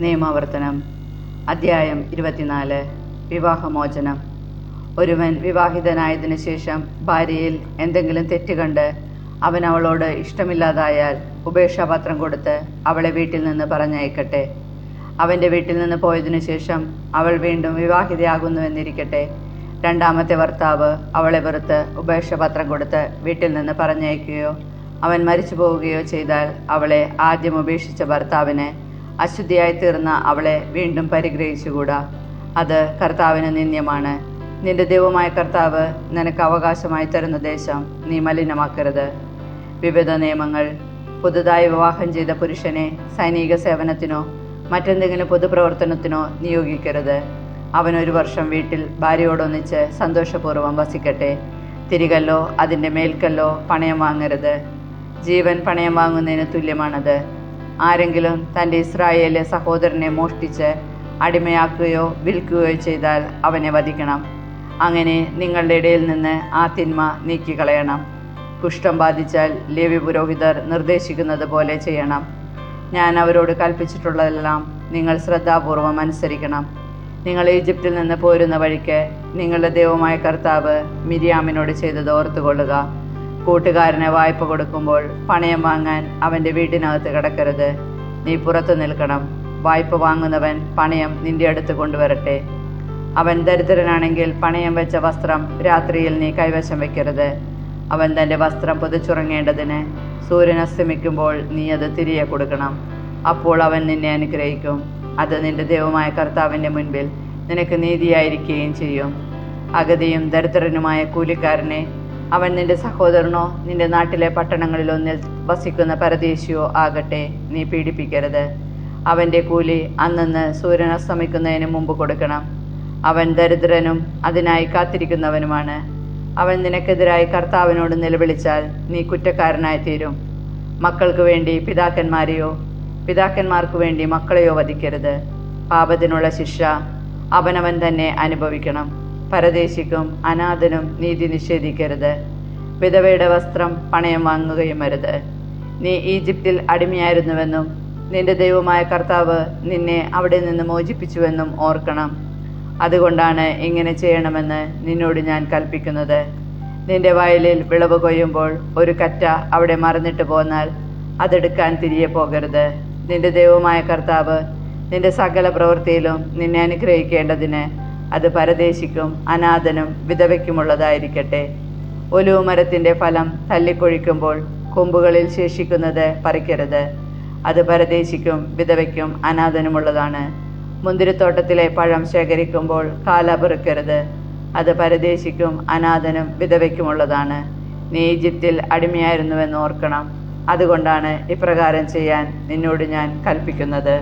നിയമാവർത്തനം അധ്യായം 24. വിവാഹമോചനം. ഒരുവൻ വിവാഹിതനായതിനു ശേഷം ഭാര്യയിൽ എന്തെങ്കിലും തെറ്റ് കണ്ട് അവൻ അവളോട് ഇഷ്ടമില്ലാതായാൽ ഉപേക്ഷാപത്രം കൊടുത്ത് അവളെ വീട്ടിൽ നിന്ന് പറഞ്ഞയക്കട്ടെ. അവൻ്റെ വീട്ടിൽ നിന്ന് പോയതിനു ശേഷം അവൾ വീണ്ടും വിവാഹിതയാകുന്നുവെന്നിരിക്കട്ടെ. രണ്ടാമത്തെ ഭർത്താവ് അവളെ വെറുത്ത് ഉപേക്ഷാപത്രം കൊടുത്ത് വീട്ടിൽ നിന്ന് പറഞ്ഞയക്കുകയോ അവൻ മരിച്ചു പോവുകയോ ചെയ്താൽ അവളെ ആദ്യം ഉപേക്ഷിച്ച ഭർത്താവിന് അശുദ്ധിയായി തീർന്ന അവളെ വീണ്ടും പരിഗ്രഹിച്ചുകൂടാ. അത് കർത്താവിന് നിന്ദ്യമാണ്. നിന്റെ ദൈവമായ കർത്താവ് നിനക്ക് അവകാശമായി തരുന്ന ദേശം നീ മലിനമാക്കരുത്. വിവിധ നിയമങ്ങൾ. പുതുതായി വിവാഹം ചെയ്ത പുരുഷനെ സൈനിക സേവനത്തിനോ മറ്റെന്തെങ്കിലും പൊതുപ്രവർത്തനത്തിനോ നിയോഗിക്കരുത്. അവൻ 1 വർഷം വീട്ടിൽ ഭാര്യയോടൊന്നിച്ച് സന്തോഷപൂർവ്വം വസിക്കട്ടെ. തിരികല്ലോ അതിൻ്റെ മേൽക്കല്ലോ പണയം വാങ്ങരുത്. ജീവൻ പണയം വാങ്ങുന്നതിന് തുല്യമാണത്. ആരെങ്കിലും തൻ്റെ ഇസ്രായേലിലെ സഹോദരനെ മോഷ്ടിച്ച് അടിമയാക്കുകയോ വിൽക്കുകയോ ചെയ്താൽ അവനെ വധിക്കണം. അങ്ങനെ നിങ്ങളുടെ ഇടയിൽ നിന്ന് ആ തിന്മ നീക്കിക്കളയണം. കുഷ്ഠം ബാധിച്ചാൽ ലേവ്യ പുരോഹിതർ നിർദ്ദേശിക്കുന്നത് പോലെ ചെയ്യണം. ഞാൻ അവരോട് കൽപ്പിച്ചിട്ടുള്ളതെല്ലാം നിങ്ങൾ ശ്രദ്ധാപൂർവം അനുസരിക്കണം. നിങ്ങൾ ഈജിപ്തിൽ നിന്ന് പോരുന്ന വഴിക്ക് നിങ്ങളുടെ ദൈവമായ കർത്താവ് മിര്യാമിനോട് ചെയ്തത് ഓർത്തുകൊള്ളുക. കൂട്ടുകാരന് വായ്പ കൊടുക്കുമ്പോൾ പണയം വാങ്ങാൻ അവൻ്റെ വീട്ടിനകത്ത് കിടക്കരുത്. നീ പുറത്തു നിൽക്കണം. വായ്പ വാങ്ങുന്നവൻ പണയം നിന്റെ അടുത്ത് കൊണ്ടുവരട്ടെ. അവൻ ദരിദ്രനാണെങ്കിൽ പണയം വെച്ച വസ്ത്രം രാത്രിയിൽ നീ കൈവശം വയ്ക്കരുത്. അവൻ തൻ്റെ വസ്ത്രം പുതച്ചുറങ്ങേണ്ടതിന് സൂര്യൻ അസ്തമിക്കുമ്പോൾ നീ അത് തിരികെ കൊടുക്കണം. അപ്പോൾ അവൻ നിന്നെ അനുഗ്രഹിക്കും. അത് നിന്റെ ദൈവമായ കർത്താവിൻ്റെ മുൻപിൽ നിനക്ക് നീതിയായിരിക്കുകയും ചെയ്യും. അഗതിയും ദരിദ്രനുമായ കൂലിക്കാരനെ, അവൻ നിന്റെ സഹോദരനോ നിന്റെ നാട്ടിലെ പട്ടണങ്ങളിലൊന്നിൽ വസിക്കുന്ന പരദേശിയോ ആകട്ടെ, നീ പീഡിപ്പിക്കരുത്. അവൻ്റെ കൂലി അന്നന്ന് സൂര്യൻ അസ്തമിക്കുന്നതിന് മുമ്പ് കൊടുക്കണം. അവൻ ദരിദ്രനും അതിനായി കാത്തിരിക്കുന്നവനുമാണ്. അവൻ നിനക്കെതിരായി കർത്താവിനോട് നിലവിളിച്ചാൽ നീ കുറ്റക്കാരനായി തീരും. മക്കൾക്ക് വേണ്ടി പിതാക്കന്മാരെയോ പിതാക്കന്മാർക്ക് വേണ്ടി മക്കളെയോ വധിക്കരുത്. പാപത്തിനുള്ള ശിക്ഷ അവനവൻ തന്നെ അനുഭവിക്കണം. പരദേശിക്കും അനാഥനും നീതി നിഷേധിക്കരുത്. വിധവയുടെ വസ്ത്രം പണയം വാങ്ങുകയും അരുത്. നീ ഈജിപ്തിൽ അടിമയായിരുന്നുവെന്നും നിന്റെ ദൈവമായ കർത്താവ് നിന്നെ അവിടെ നിന്ന് മോചിപ്പിച്ചുവെന്നും ഓർക്കണം. അതുകൊണ്ടാണ് ഇങ്ങനെ ചെയ്യണമെന്ന് നിന്നോട് ഞാൻ കൽപ്പിക്കുന്നത്. നിന്റെ വയലിൽ വിളവ് കൊയ്യുമ്പോൾ ഒരു കറ്റ അവിടെ മറന്നിട്ട് പോന്നാൽ അതെടുക്കാൻ തിരികെ പോകരുത്. നിന്റെ ദൈവമായ കർത്താവ് നിന്റെ സകല പ്രവൃത്തിയിലും നിന്നെ അനുഗ്രഹിക്കേണ്ടതിന് അത് പരദേശിക്കും അനാഥനും വിധവയ്ക്കുമുള്ളതായിരിക്കട്ടെ. ഒലിവ് മരത്തിൻ്റെ ഫലം തല്ലിക്കൊഴിക്കുമ്പോൾ കൊമ്പുകളിൽ ശേഷിക്കുന്നത് പറിക്കരുത്. അത് പരദേശിക്കും വിധവയ്ക്കും അനാഥനുമുള്ളതാണ്. മുന്തിരിത്തോട്ടത്തിലെ പഴം ശേഖരിക്കുമ്പോൾ കാല പെറുക്കരുത്. അത് പരദേശിക്കും അനാഥനും വിധവയ്ക്കുമുള്ളതാണ്. നീ ഈജിപ്തിൽ അടിമയായിരുന്നുവെന്ന് ഓർക്കണം. അതുകൊണ്ടാണ് ഇപ്രകാരം ചെയ്യാൻ നിന്നോട് ഞാൻ കൽപ്പിക്കുന്നത്.